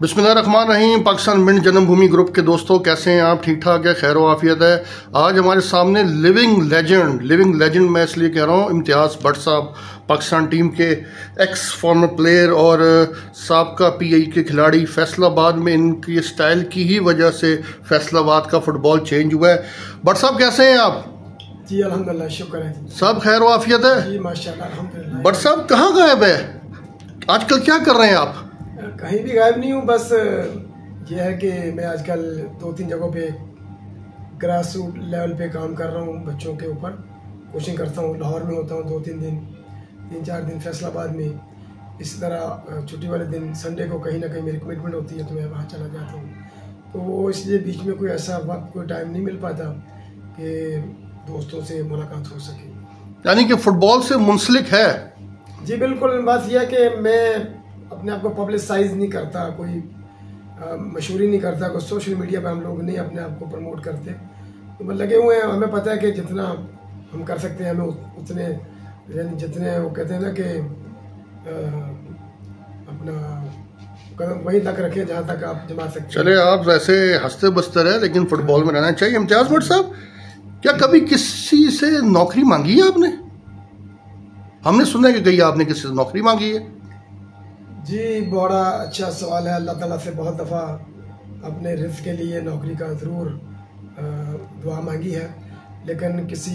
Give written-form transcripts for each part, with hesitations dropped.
बिस्मिल्लाहिर्रहमानिर्रहीम। पाकिस्तान मिंट जन्मभूमि ग्रुप के दोस्तों, कैसे हैं आप? ठीक ठाक है, खैर आफियत है। आज हमारे सामने लिविंग लेजेंड मैं इसलिए कह रहा हूँ, इम्तियाज़ भट्ट साहब, पाकिस्तान टीम के एक्स फॉर्मर प्लेयर और साबका PI के खिलाड़ी। फैसलाबाद में इनकी स्टाइल की ही वजह से फैसलाबाद का फुटबॉल चेंज हुआ है। भट्ट साहब कैसे हैं आप? जी अल्हम्दुलिल्लाह, शुक्र है जी। सब खैर आफियत है जी, माशाल्लाह, अल्हम्दुलिल्लाह। भट्ट साहब कहाँ गायब है आजकल, क्या कर रहे हैं आप? कहीं भी गायब नहीं हूँ, बस ये है कि मैं आजकल 2-3 जगहों पे ग्रास रूट लेवल पे काम कर रहा हूँ। बच्चों के ऊपर कोचिंग करता हूँ। लाहौर में होता हूँ 2-3 दिन, 3-4 दिन फैसलाबाद में। इस तरह छुट्टी वाले दिन संडे को कहीं ना कहीं मेरी कमिटमेंट होती है तो मैं वहाँ चला जाता हूँ। तो वो इसलिए बीच में कोई ऐसा वक्त, कोई टाइम नहीं मिल पाता कि दोस्तों से मुलाकात हो सके। यानी कि फुटबॉल से मुंसलिक है? जी बिल्कुल। बात यह है कि मैं अपने आप को पब्लिसाइज नहीं करता, कोई मशहूरी नहीं करता, कोई सोशल मीडिया पे हम लोग नहीं अपने आप को प्रमोट करते। तो मैं लगे हुए हैं, हमें पता है कि जितना हम कर सकते हैं हमें उतने, यानी जितने वो कहते हैं ना कि अपना कदम वहीं तक रखें जहाँ तक आप जमा सकते हैं। चले, आप वैसे हंसते बस्तर है लेकिन फुटबॉल में रहना चाहिए। इम्तियाज़ भट्ट साहब, क्या कभी किसी से नौकरी मांगी है आपने? हमने सुना है कि कहीं आपने किसी से नौकरी मांगी है। जी, बड़ा अच्छा सवाल है। अल्लाह ताला से बहुत दफ़ा अपने रिज़्क़ के लिए नौकरी का ज़रूर दुआ मांगी है, लेकिन किसी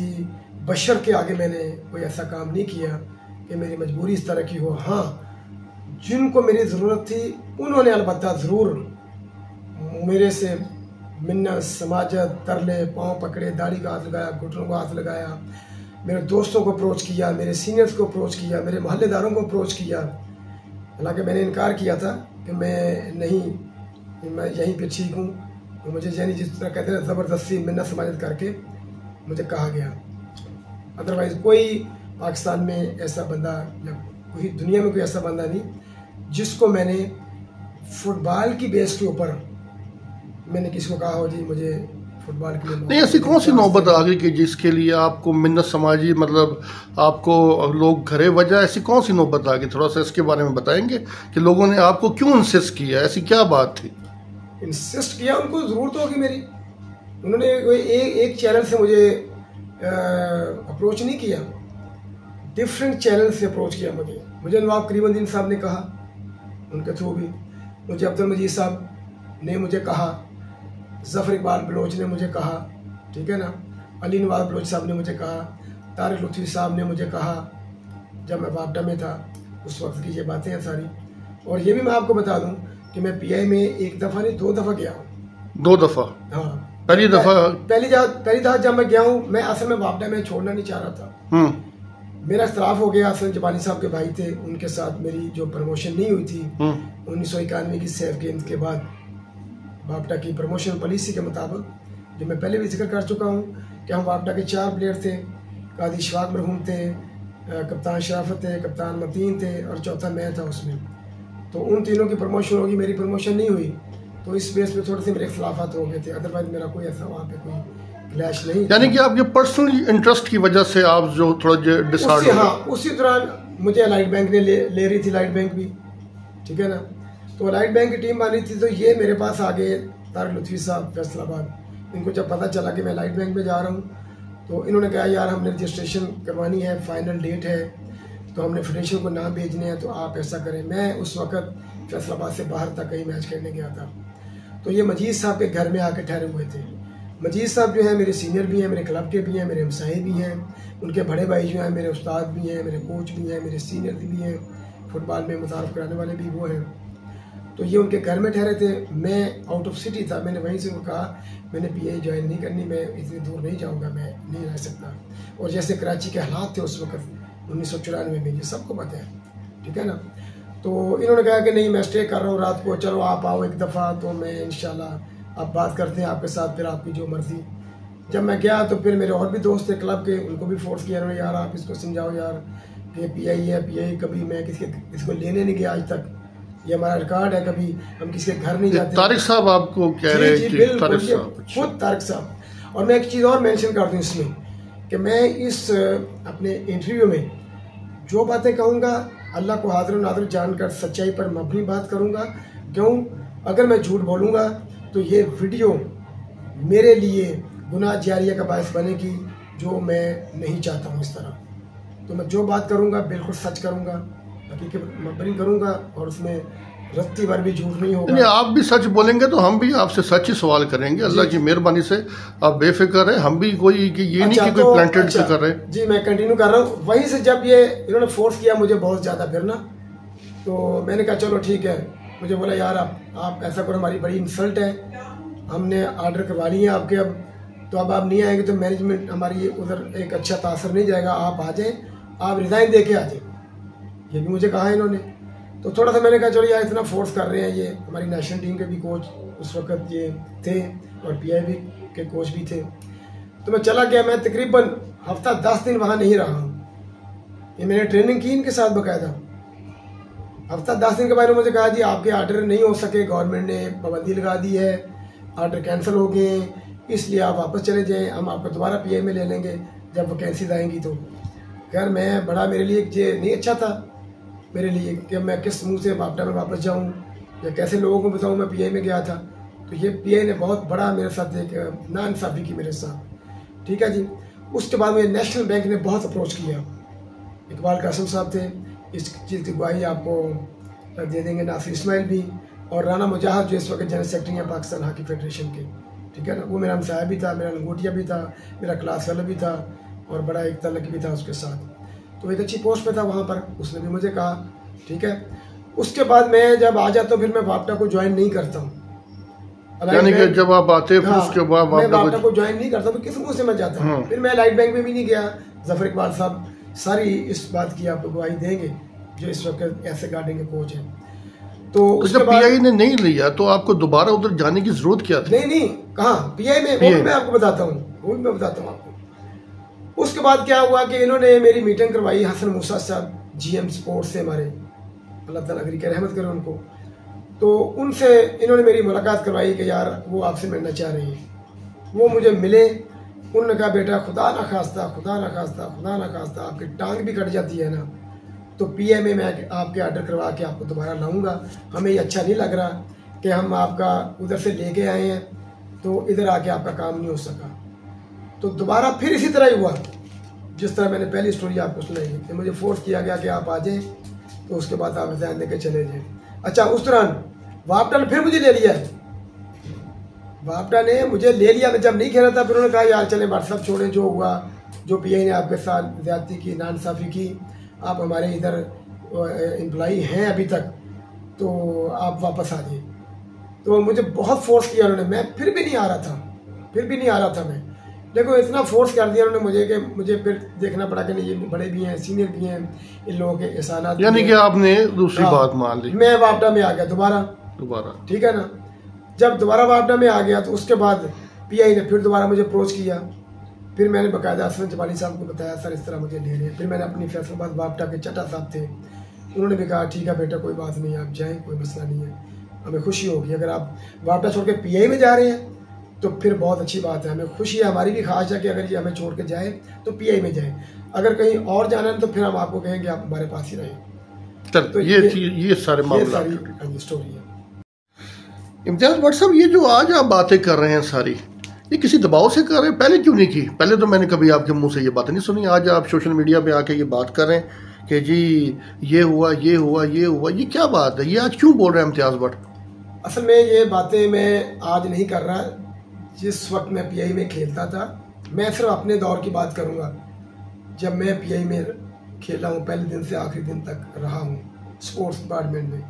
बशर के आगे मैंने कोई ऐसा काम नहीं किया कि मेरी मजबूरी इस तरह की हो। हाँ, जिनको मेरी ज़रूरत थी उन्होंने अलबत्ता ज़रूर मेरे से मिन्नत, समाजत, तरले, पाँव पकड़े, दाढ़ी का हाथ लगाया, घुटनों को हाथ लगाया, मेरे दोस्तों को अप्रोच किया, मेरे सीनियर्स को अप्रोच किया, मेरे मोहल्लेदारों को अप्रोच किया। हालांकि मैंने इनकार किया था कि मैं नहीं, मैं यहीं पे ठीक हूँ। तो मुझे यानी जिस तरह कहते हैं ज़बरदस्ती मिन्नत समाजत करके मुझे कहा गया। अदरवाइज़ कोई पाकिस्तान में ऐसा बंदा या कोई दुनिया में कोई ऐसा बंदा नहीं जिसको मैंने फुटबॉल की बेस के ऊपर मैंने किसी को कहा हो जी मुझे फुटबॉल के लिए। नहीं, ऐसी कौन सी नौबत आ गई कि जिसके लिए आपको मिन्नत समाजी, मतलब आपको लोग घरे वजह, ऐसी कौन सी नौबत आ गई? थोड़ा सा इसके बारे में बताएंगे कि लोगों ने आपको क्यों इंसिस्ट किया, ऐसी क्या बात थी? इंसिस्ट किया, उनको ज़रूरत होगी मेरी। उन्होंने कोई एक चैनल से मुझे अप्रोच नहीं किया, डिफरेंट चैनल से अप्रोच किया मुझे नवाब करीमुद्दीन साहब ने कहा, उनके थ्रू भी मुझे अब्दुल मजीद साहब ने मुझे कहा, ज़फ़र इकबाल बलोच ने मुझे कहा, ठीक है ना, अली नवाज बलोच साहब ने मुझे कहा, तारिक लुत्फ़ी साहब ने मुझे कहा। जब मैं वापडा में था उस वक्त की ये बातें हैं सारी। और ये भी मैं आपको बता दूं कि मैं PI में एक दफ़ा नहीं 2 दफ़ा गया हूँ। 2 दफ़ा? हाँ। पहली दफ़ा जब मैं गया हूँ, मैं असल में वापडा में छोड़ना नहीं चाह रहा था। मेरा इख्तलाफ हो गया। असल जबानी साहब के भाई थे, उनके साथ मेरी जो प्रमोशन नहीं हुई थी 1991 की सेफ गेम्स के बाद, वापडा की प्रमोशन पॉलिसी के मुताबिक, जो मैं पहले भी जिक्र कर चुका हूँ कि हम वापडा के 4 प्लेयर थे। कादी इशफाक मरहूम थे, कप्तान शराफत थे, कप्तान मतीन थे और चौथा मैं था उसमें। तो उन तीनों की प्रमोशन होगी, मेरी प्रमोशन नहीं हुई, तो इस बेस पे थोड़े से मेरे इख्तलाफात हो गए थे। अदरवाइज मेरा कोई ऐसा वहाँ पे कोई क्लैश नहीं। यानी कि आपके पर्सनल इंटरेस्ट की वजह से आप जो थोड़ा डिसऑर्डर। हाँ, उसी दौरान मुझे अलाइट बैंक ने ले रही थी, लाइट बैंक भी, ठीक है ना। तो अलाइट बैंक की टीम बनी थी, तो ये मेरे पास आ गए तारिक लुत्फ़ी साहब फैसलाबाद। इनको जब पता चला कि मैं लाइट बैंक में जा रहा हूँ तो इन्होंने कहा यार हमने रजिस्ट्रेशन करवानी है, फाइनल डेट है, तो हमने फेडरेशन को नाम भेजने हैं, तो आप ऐसा करें। मैं उस वक्त फैसलाबाद से बाहर तक कहीं मैच खेलने गया था। तो ये मजीद साहब के घर में आकर ठहरे हुए थे। मजीद साहब जो है मेरे सीनियर भी हैं, मेरे क्लब के भी हैं, मेरे हमसाए भी हैं, उनके बड़े भाई जो हैं मेरे उस्ताद भी हैं, मेरे कोच भी हैं, मेरे सीनियर भी हैं, फुटबॉल में मुतारफ़ कराने वाले भी वो हैं। तो ये उनके घर में ठहरे थे, मैं आउट ऑफ सिटी था। मैंने वहीं से उनको कहा मैंने पीआई ज्वाइन नहीं करनी, मैं इतनी दूर नहीं जाऊंगा, मैं नहीं रह सकता। और जैसे कराची के हालात थे उस वक्त 1994 में, ये सबको पता है, ठीक है ना। तो इन्होंने कहा कि नहीं मैं स्टे कर रहा हूँ रात को, चलो आप आओ एक दफ़ा, तो मैं इंशाल्लाह अब बात करते हैं आपके साथ, फिर आपकी जो मर्ज़ी। जब मैं गया तो फिर मेरे और भी दोस्त थे क्लब के, उनको भी फोर्स किया उन्होंने, यार आप इसको समझाओ यार कि पीआई है, पीआई कभी मैं किसको लेने नहीं गया आज तक, ये हमारा रिकॉर्ड है, कभी हम किसी के घर नहीं जाते। तारिक साहब आपको कह रहे हैं कि तारिक साहब, खुद तारिक साहब। और मैं एक चीज़ और मेंशन कर दूं इसमें कि मैं इस अपने इंटरव्यू में जो बातें कहूँगा अल्लाह को हाज़िर नाज़िर जानकर सच्चाई पर मबनी बात करूँगा। क्यों? अगर मैं झूठ बोलूँगा तो ये वीडियो मेरे लिए गुनाह जारिया का बायस बनेगी, जो मैं नहीं चाहता हूँ इस तरह। तो मैं जो बात करूँगा बिल्कुल सच करूँगा, हकीकत मबनी करूँगा, और उसमें रत्ती भर भी झूठ नहीं होगा। आप भी सच बोलेंगे तो हम भी आपसे सच ही सवाल करेंगे, अल्लाह की मेहरबानी से। आप बेफिक्र है, हम भी कोई कि ये नहीं कि कोई प्लांटेड से कर रहे हैं। जी मैं कंटिन्यू कर रहा हूँ। वहीं से जब ये इन्होंने फोर्स किया मुझे बहुत ज़्यादा फिरना, तो मैंने कहा चलो ठीक है। मुझे बोला यार आप ऐसा करो, हमारी बड़ी इंसल्ट है, हमने ऑर्डर करवा लिए हैं आपके, अब तो अब आप नहीं आएंगे तो मैनेजमेंट हमारी उधर एक अच्छा तासर नहीं जाएगा, आप आ जाएँ, आप रिज़ाइन दे के आ जाए, ये भी मुझे कहा है इन्होंने। तो थोड़ा सा मैंने कहा चलो यार इतना फोर्स कर रहे हैं, ये हमारी नेशनल टीम के भी कोच उस वक्त ये थे और पीआईबी के कोच भी थे। तो मैं चला गया, मैं तकरीबन हफ्ता 10 दिन वहाँ नहीं रहा हूँ। ये मैंने ट्रेनिंग की इनके साथ बाकायदा। हफ्ता 10 दिन के बाद मुझे कहा जी आपके ऑर्डर नहीं हो सके, गवर्नमेंट ने पाबंदी लगा दी है, ऑर्डर कैंसिल हो गए, इसलिए आप वापस चले जाएँ, हम आपको दोबारा पीआई में ले लेंगे जब वैकेंसीज आएंगी। तो खैर मैं बड़ा, मेरे लिए ये नहीं अच्छा था मेरे लिए कि मैं किस मुंह से वापटा में वापस जाऊं या कैसे लोगों को बताऊं मैं पीआई में गया था। तो ये पीआई ने बहुत बड़ा मेरे साथ एक नाइंसाफ़ी की मेरे साथ, ठीक है जी। उसके बाद मुझे नेशनल बैंक ने बहुत अप्रोच किया, इकबाल कासिम साहब थे, इस चीज़ की गवाही आपको दे देंगे, नासिर इस्माइल भी, और राना मुजाहिद जो इस वक्त जनरल सेक्रेटरी हैं पाकिस्तान हॉकी फेडरेशन के, ठीक है ना। वो मेरा हमसाया भी था, मेरा लंगोटिया भी था, मेरा क्लास फेलो भी था, और बड़ा एक तलक भी था उसके साथ। तो एक अच्छी पोस्ट पे था वहाँ पर, उसने भी मुझे कहा ठीक है। उसके बाद मैं जब आ जाता हूँ फिर मैं वापटा को ज्वाइन नहीं करता हूँ। यानी कि जब आप आते हैं हाँ, उसके बाद मैं वापटा को ज्वाइन नहीं करता, तो किस मुँह से मैं जाता हूँ। फिर मैं लाइट बैंक में भी नहीं गया। जफर इकबाल साहब सारी इस बात की आपको गवाही देंगे, जो इस वक्त ऐसे गार्डिंग के कोच हैं। तो जब पीआई ने नहीं लिया तो आपको दोबारा उधर जाने की जरूरत क्या थी? नहीं कहाँ पीआई में, वो भी मैं आपको बताता हूँ, वो भी मैं बताता हूँ आपको। उसके बाद क्या हुआ कि इन्होंने मेरी मीटिंग करवाई, हसन मूसा साहब जीएम स्पोर्ट्स से हमारे, अल्लाह ताला की रहमत करे उनको। तो उनसे इन्होंने मेरी मुलाकात करवाई कि यार वो आपसे मिलना चाह रही हैं। वो मुझे मिले, उन्होंने कहा बेटा खुदा ना खास्ता आपकी टांग भी कट जाती है ना तो पीएम में मैं आपके ऑर्डर करवा के आपको दोबारा लाऊंगा। हमें ये अच्छा नहीं लग रहा कि हम आपका उधर से लेके आए हैं तो इधर आके आपका काम नहीं हो सका। तो दोबारा फिर इसी तरह ही हुआ जिस तरह मैंने पहली स्टोरी आपको सुनाई कि मुझे फोर्स किया गया कि आप आ जाएं, तो उसके बाद आप रिजाइन देके चले जाएं। अच्छा, उस दौरान वापटा ने फिर मुझे ले लिया, वापटा ने मुझे ले लिया। मैं जब नहीं खेला था फिर उन्होंने कहा यार चले व्हाट्सअप छोड़ें, जो हुआ, जो पीआई ने आपके साथ ज्यादती की, नाइंसाफ़ी की, आप हमारे इधर एम्प्लॉई हैं अभी तक, तो आप वापस आ जाइए। तो मुझे बहुत फोर्स किया उन्होंने, मैं फिर भी नहीं आ रहा था मैं। देखो इतना फोर्स कर दिया उन्होंने मुझे कि मुझे फिर देखना पड़ा कि नहीं ये बड़े भी हैं, सीनियर भी हैं, इन लोगों के एहसानात, यानी कि आपने दूसरी बात मान ली। मैं वापटा में आ गया दोबारा, ठीक है ना। जब दोबारा वापटा में आ गया तो उसके बाद पीआई ने फिर दोबारा मुझे अप्रोच किया। फिर मैंने बाकायदा असलम जबाली साहब को बताया सर इस तरह मुझे ले रहे। फिर मैंने अपनी फैसलाबाद वापटा के चट्टा साहब थे, उन्होंने भी कहा ठीक है बेटा कोई बात नहीं, आप जाएँ, कोई मसला नहीं है, हमें खुशी होगी अगर आप वापटा छोड़ के पीआई में जा रहे हैं तो फिर बहुत अच्छी बात है, हमें खुशी है, हमारी भी ख्वाहिश है कि अगर ये हमें छोड़ के जाए तो पीआई में जाए, अगर कहीं और जाना है तो फिर हम आपको कहेंगे आप हमारे पास ही रहें। तो ये सारे मामला स्टोरी है। इम्तियाज भट्ट साहब, ये जो आज आप बातें कर रहे हैं सारी, ये किसी दबाव से कर रहे हैं? पहले क्यों नहीं की? पहले तो मैंने कभी आपके मुंह से ये बातें नहीं सुनी। आज आप सोशल मीडिया पे आके ये बात कर रहे हैं कि जी ये हुआ, ये क्या बात है? ये आज क्यों बोल रहे हैं इम्तियाज भट्ट? असल में ये बातें मैं आज नहीं कर रहा, जिस वक्त मैं पीआई में खेलता था, मैं सिर्फ अपने दौर की बात करूंगा। जब मैं पीआई में खेला हूँ, पहले दिन से आखिरी दिन तक रहा हूँ स्पोर्ट्स डिपार्टमेंट में,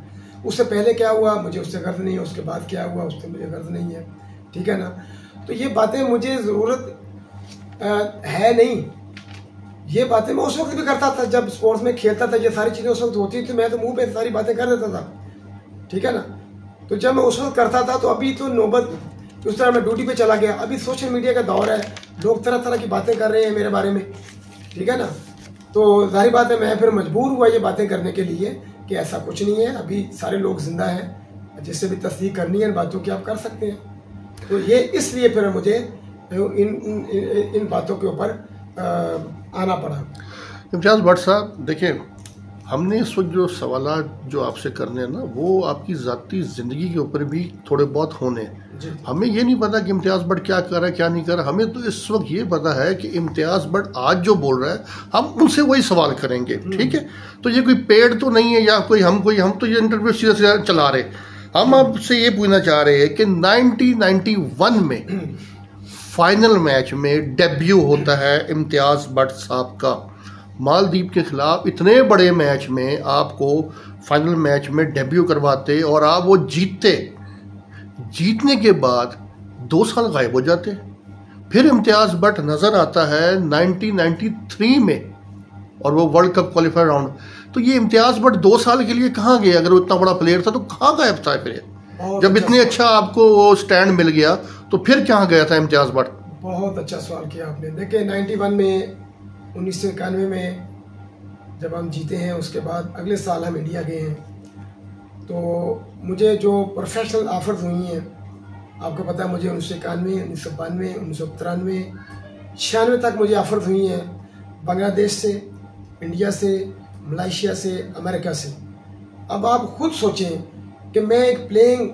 उससे पहले क्या हुआ मुझे उससे गर्ज नहीं है, उसके बाद क्या हुआ उससे मुझे गर्ज नहीं है, ठीक है ना। तो ये बातें मुझे ज़रूरत है नहीं, ये बातें मैं उस वक्त भी करता था जब स्पोर्ट्स में खेलता था, ये सारी चीज़ें उस वक्त होती थी, मैं तो मुंह पे सारी बातें कर देता था, ठीक है ना। तो जब मैं उस वक्त करता था तो अभी तो नौबत उस तरह मैं ड्यूटी पे चला गया। अभी सोशल मीडिया का दौर है, लोग तरह तरह की बातें कर रहे हैं मेरे बारे में, ठीक है ना। तो जाहिर बात है मैं फिर मजबूर हुआ ये बातें करने के लिए कि ऐसा कुछ नहीं है, अभी सारे लोग जिंदा हैं, जिससे भी तस्दीक करनी है इन बातों की आप कर सकते हैं। तो ये इसलिए फिर मुझे इन बातों के ऊपर आना पड़ा। इम्तियाज़ भट्ट साहब देखिए, हमने इस वक्त जो सवाल जो आपसे करने हैं ना, वो आपकी ज़ाती ज़िंदगी के ऊपर भी थोड़े बहुत होने। हमें ये नहीं पता कि इम्तियाज़ भट्ट क्या कर रहा है क्या नहीं कर रहा, हमें तो इस वक्त ये पता है कि इम्तियाज़ भट्ट आज जो बोल रहा है हम उनसे वही सवाल करेंगे, ठीक है। तो ये कोई पेड तो नहीं है या हम तो ये इंटरव्यू सीधा सीधा चला रहे। हम आपसे ये पूछना चाह रहे हैं कि 1991 में फाइनल मैच में डेब्यू होता है इम्तियाज़ भट्ट साहब का मालदीव के खिलाफ। इतने बड़े मैच में आपको फाइनल मैच में डेब्यू करवाते और आप वो जीतने के बाद 2 साल गायब हो जाते। फिर इम्तियाज़ भट्ट नज़र आता है 1993 में और वो वर्ल्ड कप क्वालिफायर राउंड। तो ये इम्तियाज़ भट्ट 2 साल के लिए कहाँ गए? अगर वो इतना बड़ा प्लेयर था तो कहाँ गायब था फिर? जब इतने अच्छा आपको वो स्टैंड मिल गया तो फिर कहाँ गया था इम्तियाज़ भट्ट? बहुत अच्छा सवाल किया आपने। देखिए 91 में 1991 में जब हम जीते हैं, उसके बाद अगले साल हम इंडिया गए हैं, तो मुझे जो प्रोफेशनल ऑफर्स हुई हैं, आपको पता है मुझे 1991, 1992, 1993, 96 तक मुझे ऑफर्स हुई हैं बांग्लादेश से, इंडिया से, मलेशिया से, अमेरिका से। अब आप खुद सोचें कि मैं एक प्लेइंग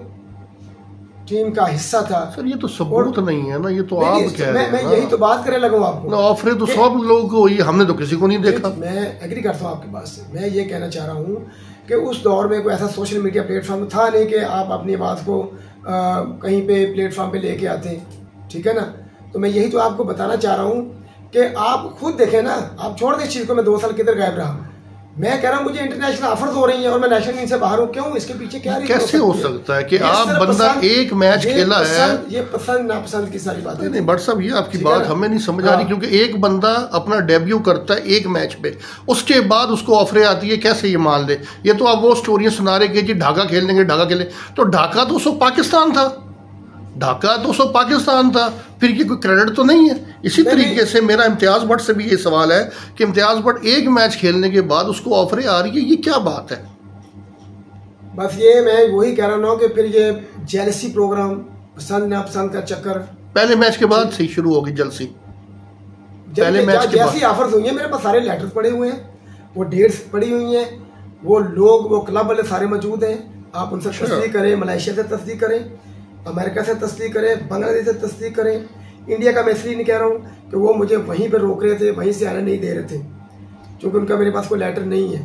टीम का हिस्सा था। सर ये तो सबूत नहीं है ना, ये तो आप कह रहे हैं। मैं यही तो बात करने लगा हूँ आपको। ऑफर तो सब लोगों को हुई, हमने तो किसी को नहीं देखा। मैं एग्री करता हूँ आपकी बात से। मैं ये कहना चाह रहा हूँ कि उस दौर में कोई ऐसा सोशल मीडिया प्लेटफॉर्म था नहीं कि आप अपनी बात को कहीं पे प्लेटफॉर्म पे लेके आते, ठीक है ना। तो मैं यही तो आपको बताना चाह रहा हूँ कि आप खुद देखें ना, आप छोड़ दें इस चीज़ को। मैं 2 साल किधर गायब रहा? मैं कह रहा हूँ मुझे इंटरनेशनल ऑफर्स हो रही हैं और मैं नेशनल टीम से बाहर हूँ। क्यों? इसके पीछे क्या कैसे हो सकता है कि आप बंदा एक मैच खेला है? ये पसंद नापसंद की सारी बातें नहीं भट्ट साहब, ये आपकी बात हमें नहीं समझ आ रही, क्योंकि एक बंदा अपना डेब्यू करता है एक मैच पे, उसके बाद उसको ऑफरें आती है, कैसे ये मान ले? ये तो आप वो स्टोरियां सुना रहे कि जी ढाका खेल लेंगे, ढाका खेलें। तो ढाका तो उसको पाकिस्तान था, ढाका तो उसको पाकिस्तान था, फिर ये कोई क्रेडिट तो नहीं है। इसी तरीके से मेरा इम्तियाज़ भट्ट से भी ये सवाल है कि इम्तियाज़ भट्ट एक मैच खेलने के बाद उसको ऑफरें आ रही है, ये क्या बात है? बस ये मैं वही कह रहा हूँ कि फिर ये जेलसी प्रोग्राम, पसंद नापसंद का चक्कर पहले मैच के बाद से शुरू होगी जेलसी। पहले मैच के जैसी ऑफर्स हुई हैं, मेरे पास सारे लेटर्स पड़े हुए हैं, वो डेट्स पड़ी हुई हैं, वो लोग, वो क्लब वाले सारे मौजूद हैं। आप उनसे तस्दीक करें, मलेशिया से तस्दीक करें, अमेरिका से तस्दीक करें, बांग्लादेश से तस्दीक करें। इंडिया का मैं इसलिए नहीं कह रहा हूँ कि वो मुझे वहीं पर रोक रहे थे, वहीं से आने नहीं दे रहे थे, क्योंकि उनका मेरे पास कोई लेटर नहीं है,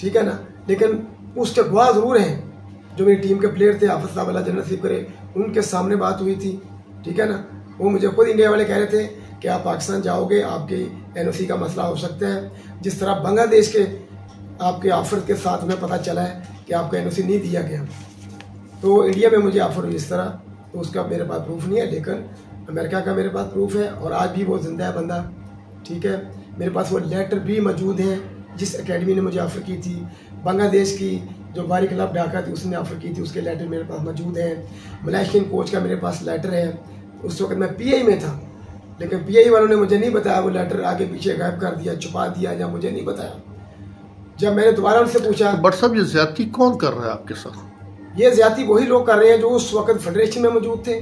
ठीक है ना। लेकिन उसके गवाह जरूर हैं जो मेरी टीम के प्लेयर थे, हाफिज साहब अल्लाह जन्नत नसीब करे, उनके सामने बात हुई थी, ठीक है ना। वो मुझे खुद इंडिया वाले कह रहे थे कि आप पाकिस्तान जाओगे, आपके NOC का मसला हो सकता है। जिस तरह बांग्लादेश के आपके ऑफर के साथ में पता चला है कि आपको NOC नहीं दिया गया, तो इंडिया में मुझे ऑफर हुई इस तरह, तो उसका मेरे पास प्रूफ नहीं है, लेकिन अमेरिका का मेरे पास प्रूफ है और आज भी वो जिंदा है बंदा, ठीक है। मेरे पास वो लेटर भी मौजूद हैं जिस एकेडमी ने मुझे ऑफ़र की थी। बांग्लादेश की जो बारी क्लब ढाका थी उसने ऑफ़र की थी, उसके लेटर मेरे पास मौजूद हैं। मलेशियन कोच का मेरे पास लेटर है, उस वक्त मैं PI में था, लेकिन PI वालों ने मुझे नहीं बताया, वो लेटर आगे पीछे गायब कर दिया, छुपा दिया, या मुझे नहीं बताया। जब मैंने दोबारा उनसे पूछा, बट साहब ये ज्यादती कौन कर रहा है आपके साथ? ये ज्यादती वही लोग कर रहे हैं जो उस वक्त फेडरेशन में मौजूद थे,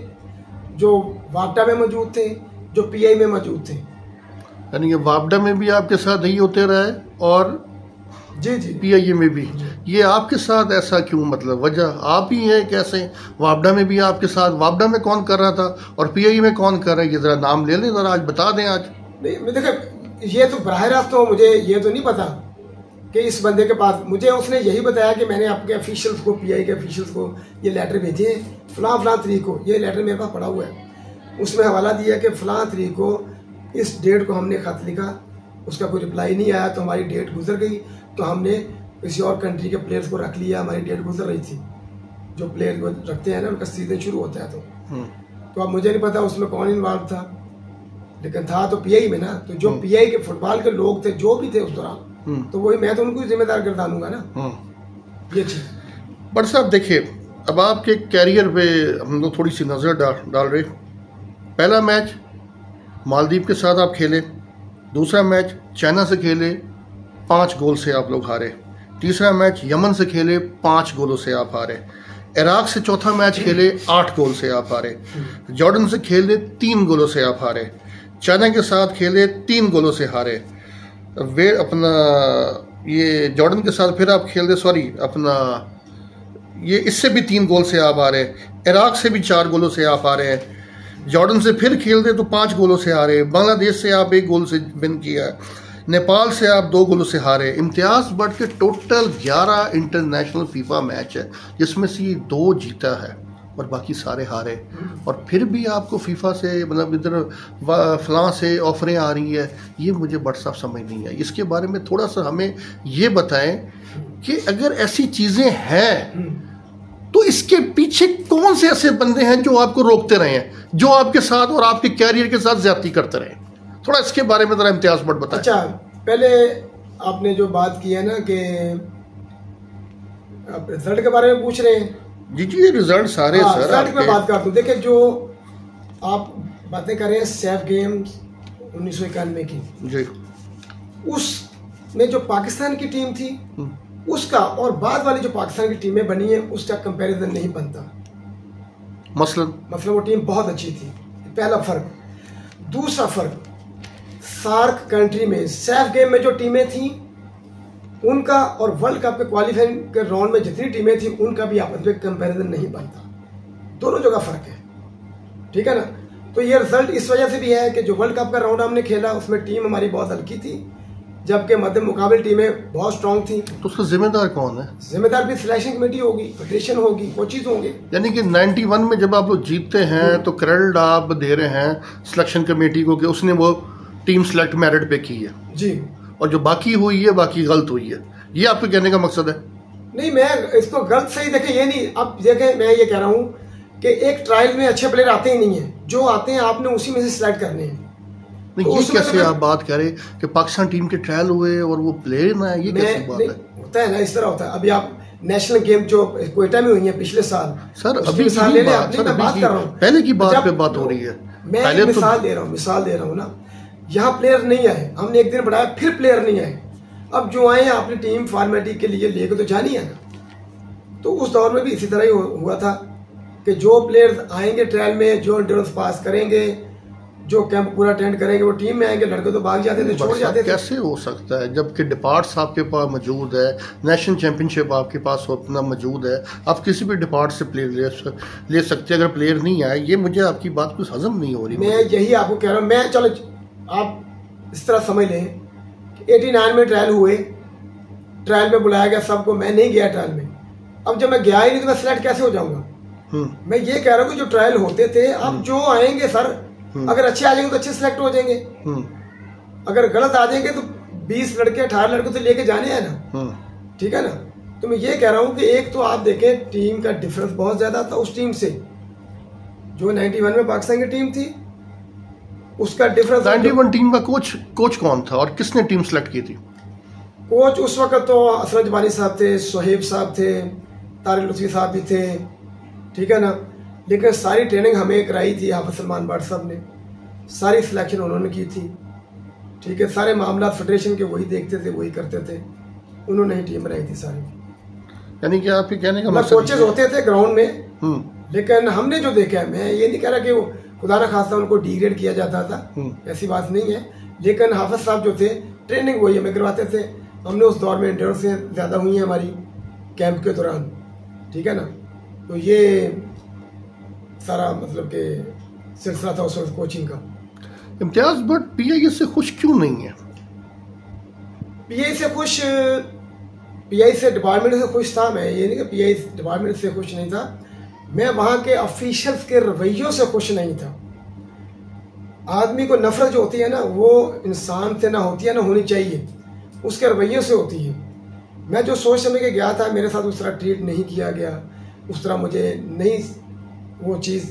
जो वापडा में मौजूद थे, जो PI में मौजूद थे। यानी कि वापडा में भी आपके साथ ही होते रहे और जी PI में भी। ये आपके साथ ऐसा क्यों, मतलब वजह आप ही है? कैसे वापडा में भी आपके साथ? वापडा में कौन कर रहा था और PI में कौन कर रहा है? ये जरा नाम ले लें, जरा आज बता दें। आज नहीं देखिए, ये तो बराह रास्त तो मुझे ये तो नहीं पता कि इस बंदे के पास, मुझे उसने यही बताया कि मैंने आपके ऑफिशियल्स को, PI के ऑफिशियल्स को ये लेटर भेजे हैं, फलां तरीक को। ये लेटर मेरे पास पड़ा हुआ है, उसमें हवाला दिया कि फलां तरीक को इस डेट को हमने ख़त लिखा, उसका कोई रिप्लाई नहीं आया, तो हमारी डेट गुजर गई, तो हमने किसी और कंट्री के प्लेयर्स को रख लिया, हमारी डेट गुजर रही थी। जो प्लेयर को रखते हैं ना उनका सीजन शुरू होता है तो अब मुझे नहीं पता उसमें कौन इन्वॉल्व था, लेकिन था तो पीआई में ना। तो जो पीआई के फुटबॉल के लोग थे जो भी थे उस दौरान, तो वही मैं तो उनको जिम्मेदार गर्दानूंगा ना ये चीज। बट साहब देखिए, अब आपके कैरियर पे हम लोग थोड़ी सी नज़र डाल रहे। पहला मैच मालदीव के साथ आप खेले, दूसरा मैच चाइना से खेले, 5 गोल से आप लोग हारे। तीसरा मैच यमन से खेले, 5 गोलों से आप हारे। इराक से चौथा मैच खेले, 8 गोल से आप हारे। जॉर्डन से खेले, 3 गोलों से आप हारे। चाइना के साथ खेले, 3 गोलों से हारे। वे अपना ये जॉर्डन के साथ फिर आप खेल सॉरी अपना ये इससे भी 3 गोल से आप हारे। इराक से भी 4 गोलों से आप हारे। जॉर्डन से फिर खेलते तो 5 गोलों से हारे। बांग्लादेश से आप 1 गोल से विन किया। नेपाल से आप 2 गोलों से हारे। इम्तियाज बट के टोटल 11 इंटरनेशनल फीफा मैच है, जिसमें से ये 2 जीता है और बाकी सारे हारे। और फिर भी आपको फीफा से मतलब इधर फलां से ऑफरें आ रही है। ये मुझे बट साहब समझ नहीं आई। इसके बारे में थोड़ा सा हमें ये बताएं कि अगर ऐसी चीज़ें हैं तो इसके पीछे कौन से ऐसे बंदे हैं जो आपको रोकते रहे हैं, जो आपके साथ और आपके कैरियर के साथ ज्यादती करते रहे। थोड़ा इसके बारे में जरा इम्तियाज बट बताएं। अच्छा, पहले आपने जो बात की है ना कि आप रिजल्ट के बारे में पूछ रहे हैं। जी ये रिजल्ट सारे सर रिजल्ट की बात करता हूँ। देखिए, जो आप बातें कर रहे हैं सैफ गेम्स 1991 की जी, उसमें जो पाकिस्तान की टीम थी उसका और बाद वाली जो पाकिस्तान की टीमें बनी है उसका कंपैरिजन नहीं बनता। मसलन वो टीम बहुत अच्छी थी, पहला फर्क। दूसरा फर्क, सार्क कंट्री में सैफ गेम में जो टीमें थी उनका और वर्ल्ड कप के क्वालिफाइंग के राउंड में जितनी टीमें थी उनका भी आपस में कंपैरिजन नहीं बनता। दोनों जगह फर्क है, ठीक है ना। तो ये रिजल्ट इस वजह से भी है कि जो वर्ल्ड कप का राउंड हमने खेला उसमें टीम हमारी बहुत हल्की थी, जबकि मध्य मुकाबले टीमें बहुत स्ट्रांग थी। तो उसका जिम्मेदार कौन है? जिम्मेदार भी सिलेक्शन कमेटी होगी, फेडरेशन होगी, कोचेज होंगे। यानी कि 91 में जब आप लोग जीतते हैं तो क्रेडिट आप दे रहे हैं सिलेक्शन कमेटी को कि उसने वो टीम सिलेक्ट मेरिट पे की है जी, और जो बाकी हुई है बाकी गलत हुई है। ये आपके कहने का मकसद है? नहीं, मैं इसको गलत सही देखे ये नहीं। अब देखें, मैं ये कह रहा हूँ कि एक ट्रायल में अच्छे प्लेयर आते ही नहीं है, जो आते हैं आपने उसी में से सिलेक्ट करने हैं। नहीं, तो ये कैसे आप बात कह रहे कि पाकिस्तान टीम के ट्रायल हुए और वो प्लेयर ना है? ये कैसी बात है? होता है ना, इस तरह होता है। अभी आप नेशनल गेम जो क्वेटा में हुई है पिछले साल, सर अभी मिसाल ले बात कर रहा हूँ, पहले की बात पे बात हो रही है। मैं मिसाल दे रहा हूँ ना। यहाँ प्लेयर नहीं आए, हमने एक दिन बढ़ाया फिर प्लेयर नहीं आए। अब जो आए हैं अपनी टीम फॉर्मेलिटी के लिए लेके तो जानी है ना। तो उस दौर में भी इसी तरह ही हुआ था कि जो प्लेयर्स आएंगे ट्रायल में, जो एंट्रेंस पास करेंगे, जो कैंप पूरा अटेंड करेंगे, वो टीम में आएंगे। लड़के तो भाग जाते थे, छोड़ जाते थे। कैसे हो सकता है जबकि डिपार्ट्स आपके पास मौजूद है, नेशनल चैंपियनशिप आपके पास अपना मौजूद है, आप किसी भी डिपार्ट से प्लेयर ले सकते हैं। अगर प्लेयर नहीं आए, ये मुझे आपकी बात कुछ हजम नहीं हो रही। मैं यही आपको कह रहा हूँ। मैं चलो आप इस तरह समझ लें कि 89 में ट्रायल हुए, ट्रायल में बुलाया गया सबको, मैं नहीं गया ट्रायल में। अब जब मैं गया ही नहीं तो मैं सिलेक्ट कैसे हो जाऊंगा? मैं ये कह रहा हूँ कि जो ट्रायल होते थे, अब जो आएंगे सर, अगर अच्छे आ जाएंगे तो अच्छे सिलेक्ट हो जाएंगे, अगर गलत आ जाएंगे तो 20 लड़के 18 लड़के तो लेके जाने हैं ना, ठीक है ना। तो मैं ये कह रहा हूँ कि एक तो आप देखें टीम का डिफरेंस बहुत ज्यादा था उस टीम से। जो 91 में पाकिस्तान की टीम थी उसका डिफरेंस। 91 टीम का कोच कौन था और किसने टीम सेलेक्ट की थी? कोच उस वक्त तो असरत जबानी साहब थे, सोहेब साहब थे, तारिक लुत्फी साहब भी थे, ठीक है ना। लेकिन सारी ट्रेनिंग हमें कराई थी हाफिज सलमान भट्ट साहब ने, सारी सिलेक्शन उन्होंने की थी, ठीक है। सारे मामला फेडरेशन के वही देखते थे, वही करते थे, उन्होंने ही टीम बनाई थी सारी। यानी कि आपके कहने का मतलब कोचेज होते थे ग्राउंड में, लेकिन हमने जो देखा है, मैं ये नहीं कह रहा कि वो खुदा ना खास्ता उनको डिग्रेड किया जाता था, ऐसी बात नहीं है। लेकिन हाफिज साहब जो थे ट्रेनिंग वही हमें करवाते थे। हमने उस दौर में एंड्योरेंस ज़्यादा हुई है हमारी कैंप के दौरान, ठीक है ना। तो ये सारा मतलब कि सिलसिला था उस वक्त कोचिंग का। इम्तियाज बट पीआई से खुश क्यों नहीं है? पीआई से खुश, पीआई से डिपार्टमेंट से खुश था मैं, ये नहीं कि पीआई डिपार्टमेंट से खुश नहीं था। मैं वहां के ऑफिशियल्स के रवैयों से खुश नहीं था। आदमी को नफरत जो होती है ना, वो इंसान से ना होती है ना होनी चाहिए, उसके रवैयों से होती है। मैं जो सोच समझ के गया था, मेरे साथ उस तरह ट्रीट नहीं किया गया, उस तरह मुझे नहीं वो चीज़,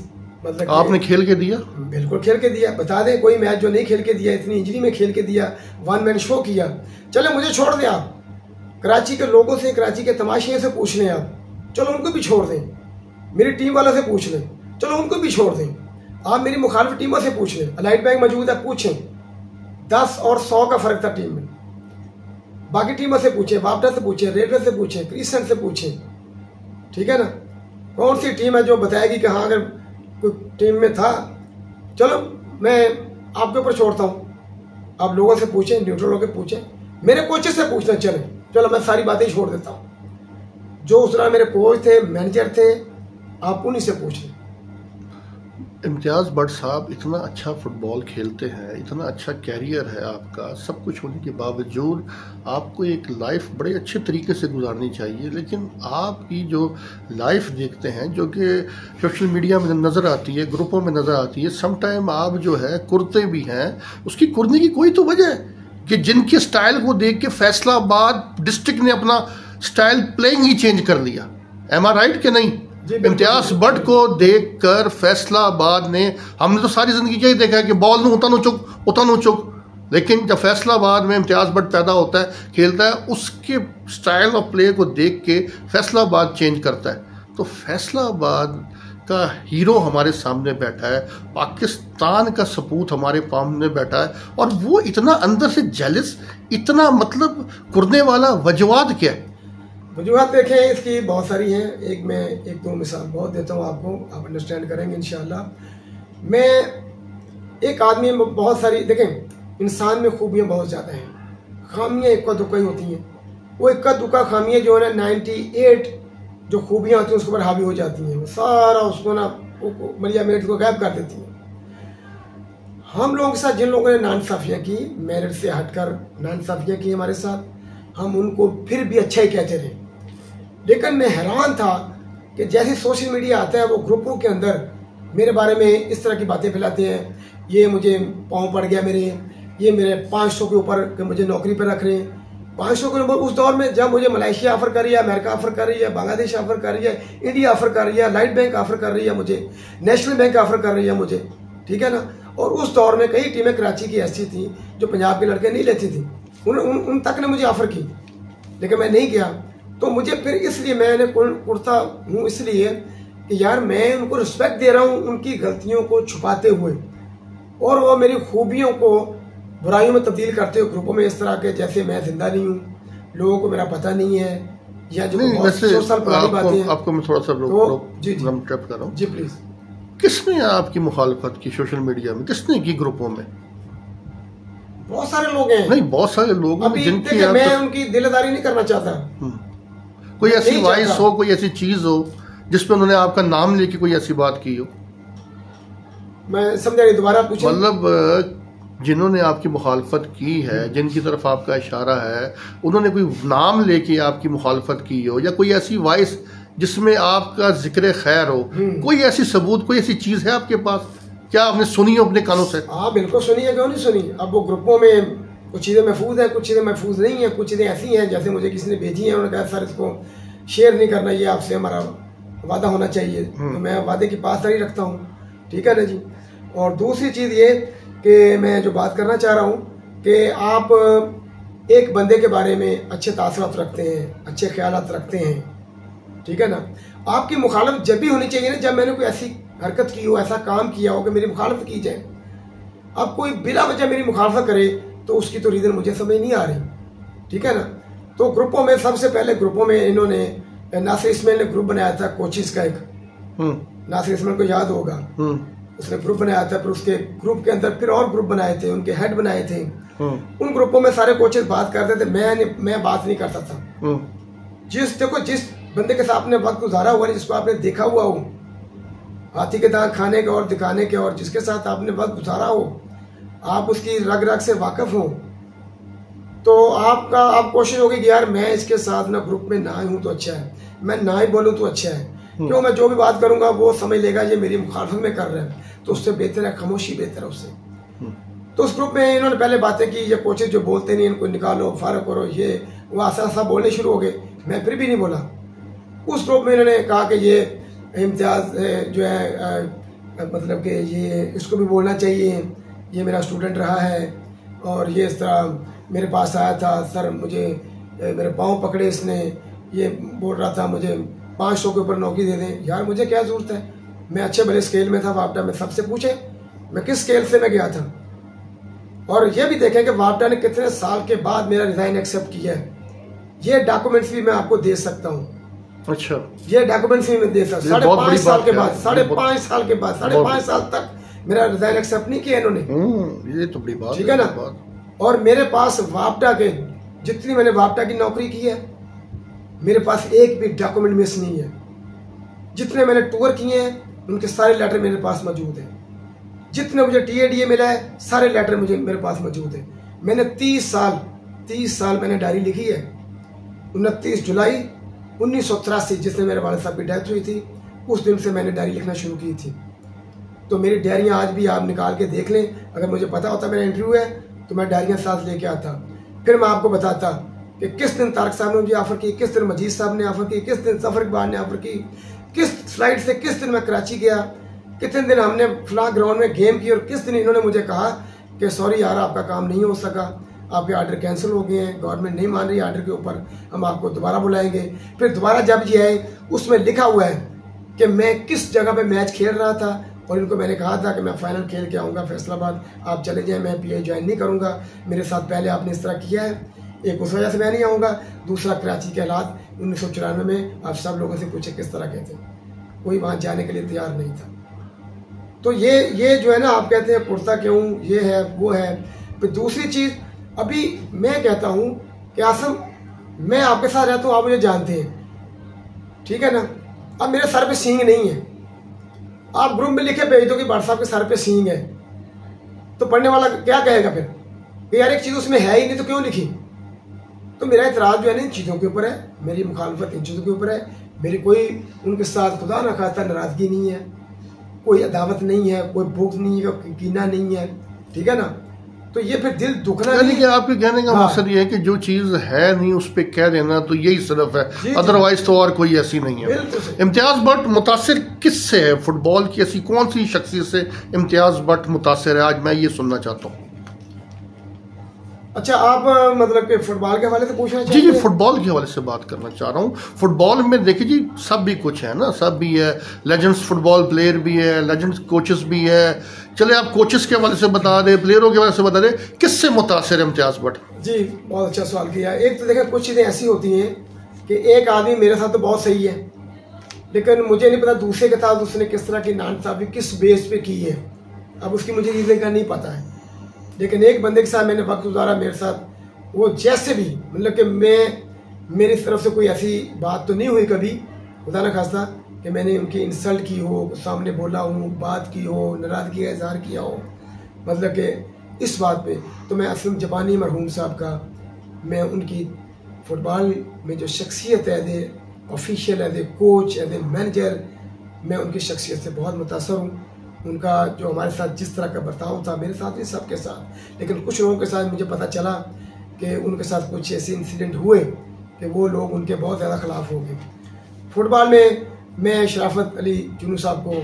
मतलब आपने खेल के दिया? बिल्कुल खेल के दिया। बता दें कोई मैच जो नहीं खेल के दिया, इतनी इंजरी में खेल के दिया, वन मैन शो किया। चलो मुझे छोड़ दें आप, कराची के लोगों से, कराची के तमाशिए से पूछ लें आप, चलो उनको भी छोड़ दें, मेरी टीम वालों से पूछ लें, चलो उनको भी छोड़ दें, आप मेरी मुखालिफ टीमों से पूछ लें, अलाइट बैंक मौजूद है, पूछें, 10 और 100 का फर्क था टीम में। बाकी टीमों से पूछें, वापडा से पूछें, रेलवे से पूछें, क्रिसेंट से पूछें, ठीक है ना। कौन सी टीम है जो बताएगी कि हाँ अगर कोई टीम में था, चलो मैं आपके ऊपर छोड़ता हूँ, आप लोगों से पूछें, न्यूट्रल होकर पूछें, मेरे कोचेस से पूछना, चलो मैं सारी बातें ही छोड़ देता हूँ। जो उस तरह मेरे कोच थे, मैनेजर थे, आप उन्हीं से पूछ लें। इम्तियाज़ भट्ट साहब इतना अच्छा फुटबॉल खेलते हैं, इतना अच्छा कैरियर है आपका, सब कुछ होने के बावजूद आपको एक लाइफ बड़े अच्छे तरीके से गुजारनी चाहिए, लेकिन आपकी जो लाइफ देखते हैं, जो कि सोशल मीडिया में नज़र आती है, ग्रुपों में नज़र आती है, सम टाइम आप जो है कुर्ते भी हैं। उसकी कुर्ने की कोई तो वजह है कि जिनके स्टाइल को देख के फैसलाबाद डिस्ट्रिक्ट ने अपना स्टाइल प्लेइंग ही चेंज कर लिया। एम आई राइट कि नहीं? इम्तियाज़ भट्ट को देखकर फैसलाबाद ने, हमने तो सारी जिंदगी यही देखा है कि बॉल नू उतानो चुक, लेकिन जब फैसलाबाद में इम्तियाज़ भट्ट पैदा होता है, खेलता है, उसके स्टाइल ऑफ प्ले को देख के फैसलाबाद चेंज करता है। तो फैसलाबाद का हीरो हमारे सामने बैठा है, पाकिस्तान का सपूत हमारे सामने बैठा है, और वो इतना अंदर से जेलस, इतना मतलब कुरने वाला वजवाद क्या है? वजूहत देखें इसकी बहुत सारी हैं, एक दो मिसाल बहुत देता हूँ आपको, आप अंडरस्टैंड करेंगे इंशाल्लाह। मैं एक आदमी में बहुत सारी, देखें इंसान में खूबियाँ बहुत ज़्यादा हैं, खामियाँ इक्का दुक्का ही होती हैं। वो इक्का दुक्का खामियाँ जो है ना 98 जो खूबियाँ होती हैं उसके ऊपर हावी हो जाती हैं, सारा उसको ना मलिया मेट को गायब कर देती हैं। हम लोगों के साथ जिन लोगों ने नाइंसाफियाँ की, मेरिट से हटकर नाइंसाफियाँ की हमारे साथ, हम उनको फिर भी अच्छा ही कहते रहे। लेकिन मैं हैरान था कि जैसे सोशल मीडिया आता है, वो ग्रुपों के अंदर मेरे बारे में इस तरह की बातें फैलाते हैं, ये मुझे पाँव पड़ गया मेरे, ये मेरे 500 के ऊपर कि मुझे नौकरी पर रख रहे हैं। 500 के ऊपर उस दौर में जब मुझे मलेशिया ऑफर कर रही है, अमेरिका ऑफर कर रही है, बांग्लादेश ऑफर कर रही है, इंडिया ऑफर कर रही है, लाइट बैंक ऑफर कर रही है मुझे, नेशनल बैंक ऑफर कर रही है मुझे, ठीक है ना। और उस दौर में कई टीमें कराची की ऐसी थी जो पंजाब के लड़के नहीं लेती थी, उन तक ने मुझे ऑफर की, लेकिन मैं नहीं गया। तो मुझे फिर इसलिए मैंने कुर्ता हूँ, इसलिए कि यार मैं उनको रिस्पेक्ट दे रहा हूँ उनकी गलतियों को छुपाते हुए, और वो मेरी खूबियों को बुराइयों में तब्दील करते हुए ग्रुपों में इस तरह के जैसे मैं जिंदा नहीं हूँ, लोगों को मेरा पता नहीं है, या जो 100 साल पुरानी बातें हैं। आपको मैं थोड़ा सा इंटरप्ट कर रहा हूँ। जी प्लीज। किसने आपकी मुखालफत की सोशल मीडिया में, किसने की ग्रुपों में? बहुत सारे लोग हैं। नहीं, बहुत सारे लोग अभी जिनकी मैं उनकी दिलदारी नहीं करना चाहता। कोई ऐसी वॉइस हो, कोई ऐसी चीज हो जिसपे उन्होंने आपका नाम लेके कोई ऐसी बात की हो? मैं समझा नहीं, दोबारा पूछिए। मतलब जिन्होंने आपकी मुखालफत की है, जिनकी तरफ आपका इशारा है, उन्होंने कोई नाम लेके आपकी मुखालफत की हो, या कोई ऐसी वॉइस जिसमें आपका जिक्र खैर हो, कोई ऐसी सबूत, कोई ऐसी चीज है आपके पास? क्या आपने सुनी हो अपने कानों से? हाँ बिल्कुल सुनी है, क्यों नहीं सुनी। अब वो ग्रुपों में कुछ चीज़ें महफूज हैं, कुछ चीज़ें महफूज नहीं है, कुछ चीज़ें ऐसी हैं जैसे मुझे किसी ने भेजी हैं, उन्होंने कहा सर इसको शेयर नहीं करना, ये आपसे हमारा वादा होना चाहिए, तो मैं वादे की पासदारी रखता हूँ, ठीक है ना जी। और दूसरी चीज़ ये कि मैं जो बात करना चाह रहा हूँ कि आप एक बंदे के बारे में अच्छे तासुरात रखते हैं, अच्छे ख्यालात रखते हैं, ठीक है ना। आपकी मुखालफत जब भी होनी चाहिए ना, जब मैंने कोई ऐसी हरकत की हो, ऐसा काम किया हो कि मेरी मुखालफत की जाए। अब कोई बिला वजह मेरी मुखालफत करे तो उसकी तो रीज़न मुझे समझ नहीं आ रही, ठीक है ना। तो ग्रुपों में सबसे पहले ग्रुपों में इन्होंने, नासिर इस्माइल ने ग्रुप बनाया था कोचिज का एक, नासिर इस्माइल को याद होगा, उसने ग्रुप बनाया था, फिर उसके ग्रुप के अंदर फिर और ग्रुप बनाए थे, उनके हेड बनाए थे। उन ग्रुपों में सारे कोचेस बात करते थे, मैं बात नहीं करता था। जिस बंदे के साथ आपने वक्त गुजारा हुआ, जिसको आपने देखा हुआ हो, हाथी के दांत खाने के और दिखाने के, और जिसके साथ आपने वक्त गुजारा हो, आप उसकी रग रग से वाकिफ हो, तो आप कोशिश होगी कि यार मैं इसके साथ ना ग्रुप में ना हूं तो अच्छा है, मैं ना ही बोलूं तो अच्छा है, क्यों मैं जो भी बात करूंगा वो समझ लेगा ये मेरी मुखालफत में कर रहे हैं, तो उससे बेहतर है खामोशी बेहतर है उससे। तो उस ग्रुप में इन्होंने पहले बातें की, ये कोचेज जो बोलते नहीं इनको निकालो, फारक करो, ये वो आसा बोलने शुरू हो गए। मैं फिर भी नहीं बोला। उस ग्रुप में इन्होंने कहा कि ये इम्तियाज़ जो है मतलब कि ये इसको भी बोलना चाहिए, ये मेरा स्टूडेंट रहा है और ये इस तरह मेरे पास आया था, सर मुझे मेरे पाँव पकड़े इसने, ये बोल रहा था मुझे 500 के ऊपर नौकरी दे दें। यार मुझे क्या ज़रूरत है, मैं अच्छे भले स्केल में था वापडा में, सबसे पूछे मैं किस स्केल से मैं गया था। और ये भी देखें कि वापडा ने कितने साल के बाद मेरा रिजाइन एक्सेप्ट किया है। ये डॉक्यूमेंट्स भी मैं आपको दे सकता हूँ। अच्छा, ये डॉक्यूमेंट्स भी मैं दे सकता हूँ। 5.5 साल के बाद, 5.5 साल के बाद, 5.5 साल तक मेरा रिजाइन एक्सेप्ट नहीं किया इन्होंने। ये तो बड़ी बात, ठीक है ना। और मेरे पास वापडा के जितनी मैंने वापडा की नौकरी की है, मेरे पास एक भी डॉक्यूमेंट मिस नहीं है। जितने मैंने टूर किए हैं उनके सारे लेटर मेरे पास मौजूद हैं। जितने मुझे TADA मिला है सारे लेटर मुझे मेरे पास मौजूद है। मैंने 30 साल मैंने डायरी लिखी है। 29 जुलाई 1983 जिसने मेरे वालिद साहब की डेथ हुई थी, उस दिन से मैंने डायरी लिखना शुरू की थी। तो मेरी डायरियाँ आज भी आप निकाल के देख लें। अगर मुझे पता होता मेरा इंटरव्यू है तो मैं डायरियाँ साथ लेके आता, फिर मैं आपको बताता कि किस दिन तारक साहब ने मुझे ऑफर की, किस दिन मजीद साहब ने ऑफर की, किस दिन सफर इकबाल ने ऑफर की, किस फ्लाइट से किस दिन मैं कराची गया, कितने दिन हमने फलां ग्राउंड में गेम की और किस दिन इन्होंने मुझे कहा कि सॉरी यार आपका काम नहीं हो सका, आपके ऑर्डर कैंसिल हो गए हैं, गवर्नमेंट नहीं मान रही ऑर्डर के ऊपर, हम आपको दोबारा बुलाएंगे। फिर दोबारा जब ये आए उसमें लिखा हुआ है कि मैं किस जगह पे मैच खेल रहा था और इनको मैंने कहा था कि मैं फाइनल खेल के आऊँगा फैसलाबाद, आप चले जाएँ, मैं PI ज्वाइन नहीं करूँगा, मेरे साथ पहले आपने इस तरह किया है, एक उस वजह से मैं नहीं आऊँगा, दूसरा कराची के हालात 1994 में आप सब लोगों से पूछे किस तरह के थे, कोई वहाँ जाने के लिए तैयार नहीं था। तो ये जो है ना, आप कहते हैं कुर्ता क्यों, ये है वो है। फिर दूसरी चीज़, अभी मैं कहता हूँ कि आसम मैं आपके साथ रहता हूँ, आप मुझे जानते हैं, ठीक है ना। अब मेरे सर पे सींग नहीं है, आप ग्रुप में लिखे भेज दो कि भाट साहब के सर पे सींग है, तो पढ़ने वाला क्या कहेगा फिर कि यार एक चीज़ उसमें है ही नहीं तो क्यों लिखी। तो मेरा इतराज़ जो है ना इन चीज़ों के ऊपर है, मेरी मुखालफत इन चीज़ों के ऊपर है। मेरी कोई उनके साथ खुदा न खास्ता नाराज़गी नहीं है, कोई अदावत नहीं है, कोई भूख नहीं है, कोई कीना नहीं है, ठीक है ना। तो ये फिर दिल दुखना यानी कि आपके कहने का मकसद ये है कि जो चीज़ है नहीं उस पर कह देना, तो यही सिर्फ है, अदरवाइज तो और कोई ऐसी नहीं है। इम्तियाज़ भट्ट मुतासिर किससे है, फुटबॉल की ऐसी कौन सी शख्सियत से इम्तियाज़ भट्ट मुतासिर है, आज मैं ये सुनना चाहता हूँ। अच्छा, आप मतलब कि फुटबॉल के हवाले से पूछना चाहते हैं? जी, फुटबॉल के हवाले से बात करना चाह रहा हूँ। फुटबॉल में देखिए जी, सब भी कुछ है ना, सब भी है, लेजेंड्स फुटबॉल प्लेयर भी है, लेजेंड्स कोचेस भी है। चले आप कोचेस के हवाले से बता दें, प्लेयरों के हवाले से बता दें, किससे मुतासिर है इम्तियाज़ भट्ट? जी, बहुत अच्छा सवाल किया। एक तो देखें कुछ चीज़ें ऐसी होती हैं कि एक आदमी मेरे साथ तो बहुत सही है, लेकिन मुझे नहीं पता दूसरे के साथ उसने किस तरह की नाइंसाफ़ी किस बेस पे की है, अब उसकी मुझे रीज़न का नहीं पता है। लेकिन एक बंदे के साथ मैंने वक्त गुजारा, मेरे साथ वो जैसे भी मतलब कि मेरी तरफ से कोई ऐसी बात तो नहीं हुई कभी, खुदा न खास्ता, कि मैंने उनकी इंसल्ट की हो, सामने बोला हूँ, बात की हो, नाराज़गी का इजहार किया हो, मतलब कि इस बात पे तो मैं असलम जबानी मरहूम साहब का, मैं उनकी फुटबॉल में जो शख्सियत है, as a official, as a coach, as a manager, मैं उनकी शख्सियत से बहुत मुतासर हूँ। उनका जो हमारे साथ जिस तरह का बर्ताव था, मेरे साथ नहीं सबके साथ, लेकिन कुछ लोगों के साथ मुझे पता चला कि उनके साथ कुछ ऐसे इंसिडेंट हुए कि वो लोग उनके बहुत ज़्यादा ख़िलाफ़ हो गए। फुटबॉल में मैं शराफत अली जुनू साहब को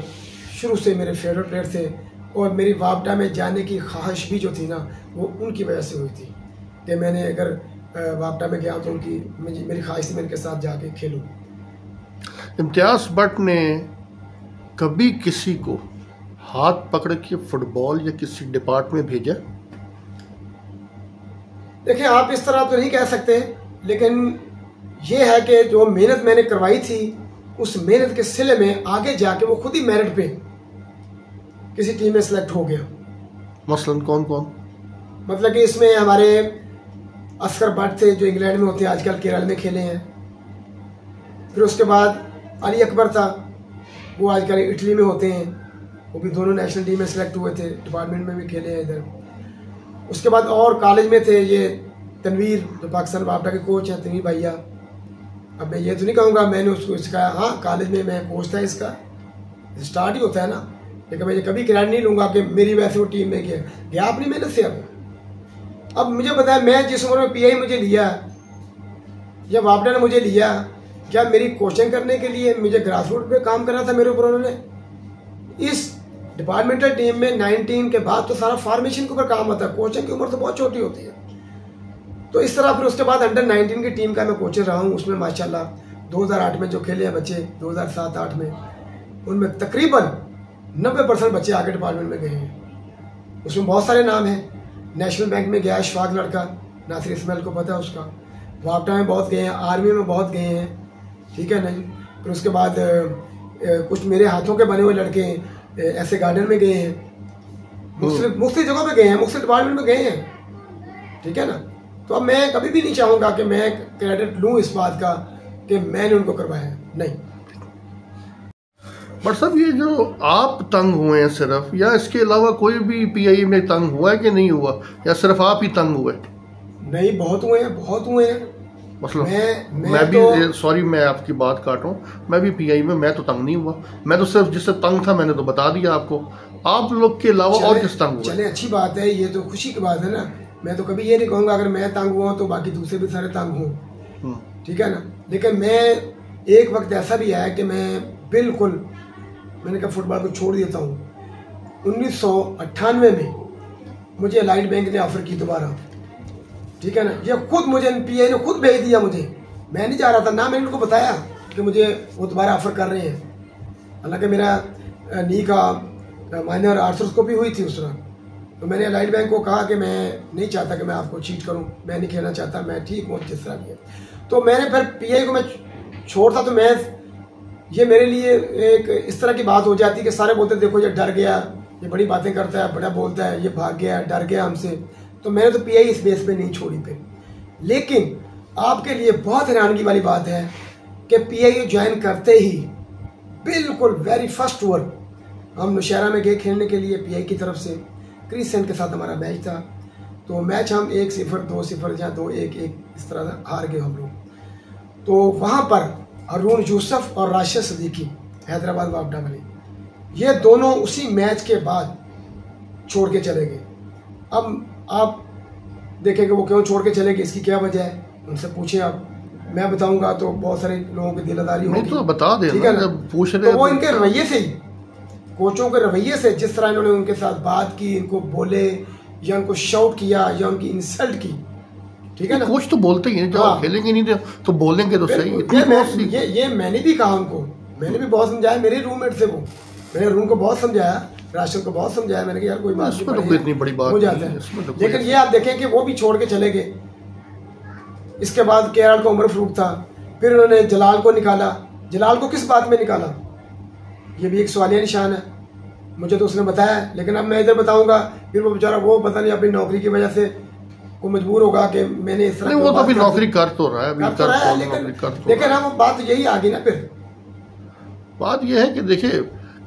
शुरू से मेरे फेवरेट प्लेयर थे, और मेरी वापडा में जाने की ख्वाहिश भी जो थी ना, वो उनकी वजह से हुई थी कि मैंने अगर वापडा में गया तो मेरी ख्वाहिश थी मैं इनके साथ जाके खेलूँ। इम्तियाज़ भट्ट ने कभी किसी को हाथ पकड़ के फुटबॉल या किसी डिपार्टमेंट भेजा? देखिए, आप इस तरह तो नहीं कह सकते, लेकिन यह है कि जो मेहनत मैंने करवाई थी, उस मेहनत के सिले में आगे जाके वो खुद ही मेरिट पे किसी टीम में सिलेक्ट हो गया। मसलन कौन कौन? मतलब कि इसमें हमारे असगर भट्ट थे जो इंग्लैंड में होते हैं, आजकल केरल में खेले हैं। फिर उसके बाद अली अकबर था, वो आजकल इटली में होते हैं, वो भी दोनों नेशनल टीम में सिलेक्ट हुए थे, डिपार्टमेंट में भी खेले हैं इधर। उसके बाद और कॉलेज में थे ये तनवीर, जो पाकिस्तान वापडा के कोच हैं, तनवीर भैया। अब मैं ये तो नहीं कहूँगा मैंने उसको सिखाया, हाँ कॉलेज में मैं कोच था, इसका स्टार्ट ही होता है ना, लेकिन मैं कभी क्रेडिट नहीं लूंगा कि मेरी वजह से वो टीम में गया अपनी मेहनत से। अब मुझे बताया, मैं जिस उम्र में पीआई मुझे लिया या वापडा ने मुझे लिया, क्या मेरी कोचिंग करने के लिए मुझे ग्रास रूट पे काम करना था मेरे ऊपर उन्होंने? इस डिपार्टमेंटल टीम में 19 के बाद तो सारा फॉर्मेशन के ऊपर काम होता है, कोचिंग की उम्र तो बहुत छोटी होती है। तो इस तरह फिर उसके बाद अंडर 19 की टीम का मैं कोच रहा हूँ। उसमें माशाल्लाह 2008 में जो खेले हैं बच्चे, 2007-8 में, उनमें तकरीबन 90% बच्चे आगे डिपार्टमेंट में गए हैं। उसमें बहुत सारे नाम हैं। नेशनल बैंक में गया शफाक लड़का, नासिर इस्माइल को पता है उसका। वापटा में बहुत गए हैं, आर्मी में बहुत गए हैं, ठीक है ना जी। फिर उसके बाद कुछ मेरे हाथों के बने हुए लड़के ऐसे गार्डन में गए हैं, मुख्तलिफ जगहों पे गए हैं, मुख्तलिफ डिपार्टमेंट में गए हैं, ठीक है ना। तो अब मैं कभी भी नहीं चाहूँगा कि मैं क्रेडिट लूँ इस बात का कि मैंने उनको करवाया, नहीं। बट साहब, ये जो आप तंग हुए हैं सिर्फ, या इसके अलावा कोई भी पीआई में तंग हुआ है कि नहीं हुआ, या सिर्फ आप ही तंग हुए? नहीं, बहुत हुए हैं, बहुत हुए हैं। मतलब मैं भी तो, सॉरी मैं आपकी बात काट रहा हूँ, मैं भी पीआई में मैं तो तंग नहीं हुआ। मैं तो सिर्फ जिससे तंग था मैंने तो बता दिया आपको। आप लोग के अलावा और किस तंग हुआ? चले, अच्छी बात है, ये तो खुशी की बात है ना। मैं तो कभी ये नहीं कहूँगा अगर मैं तंग हुआ तो बाकी दूसरे भी सारे तंग हों, ठीक है ना। लेकिन मैं एक वक्त ऐसा भी आया कि मैंने कहा फुटबॉल को छोड़ देता हूँ। 1998 में मुझे अलाइड बैंक ने ऑफर की दोबारा, ठीक है ना। ये खुद मुझे पीआई ने खुद भेज दिया मुझे, मैं नहीं जा रहा था ना, मैंने उनको बताया कि मुझे वो दोबारा ऑफर कर रहे हैं। हालांकि मेरा नी का माइनर आर्थ्रोस्कोपी हुई थी उस तरह। तो मैंने अलाइड बैंक को कहा कि मैं नहीं चाहता कि मैं आपको चीट करूं, मैं नहीं खेलना चाहता, मैं ठीक हूँ जिस तरह भी है। तो मैंने फिर पीआई को मैं छोड़ता तो मैं, ये मेरे लिए एक इस तरह की बात हो जाती कि सारे बोलते देखो ये डर गया, ये बड़ी बातें करता है, बड़ा बोलता है, ये भाग गया, डर गया हमसे। तो मैंने तो पीआई इस बेस पे नहीं छोड़ी फिर। लेकिन आपके लिए बहुत हैरानगी वाली बात है कि पीआई ज्वाइन करते ही बिल्कुल वेरी फर्स्ट ओवर हम नौशहरा में गए खेलने के लिए पीआई की तरफ से। क्रिसेंट के साथ हमारा मैच था, तो मैच हम 1-0, 2-0 या 2-1 इस तरह हार गए हम लोग। तो वहाँ पर अरुण यूसुफ और राशिद सिद्दीकी हैदराबाद वापडा वाले, ये दोनों उसी मैच के बाद छोड़ के चले गए। अब आप देखेंगे वो क्यों छोड़ के चले गए, इसकी क्या वजह है, उनसे पूछें आप। मैं बताऊंगा तो बहुत सारे लोगों की दिलदारी होगी, तो बता दें, ठीक है ना। पूछ रहे तो वो इनके रवैये से ही, कोचों के रवैये से, जिस तरह इन्होंने उनके साथ बात की, इनको बोले या उनको शाउट किया या उनकी इंसल्ट की, ठीक है ना। कोच तो बोलते ही हैं, जब आप खेलेंगे नहीं तो बोलेंगे तो सही। ये मैंने भी कहा उनको, मैंने भी बहुत समझाया, मेरे रूममेट थे वो, मैंने अरुण को बहुत समझाया, राशिद को बहुत समझाया, मैंने कहा यार कोई बात नहीं, इतनी बड़ी बात हो जाता है। लेकिन ये आप देखें कि वो भी छोड़ के चले गए। इसके बाद केरल का उमर फरूक था, फिर उन्होंने जलाल को निकाला। जलाल को किस बात में निकाला, ये भी एक सवालिया निशान है। मुझे तो उसने बताया, लेकिन अब मैं इधर बताऊंगा, फिर वो बेचारा वो पता नहीं अपनी नौकरी की वजह से को मजबूर होगा कि मैंने इस तरह। वो तो अभी नौकरी कर तो रहा है, लेकिन हम बात यही आ गई ना। फिर बात यह है कि देखिए,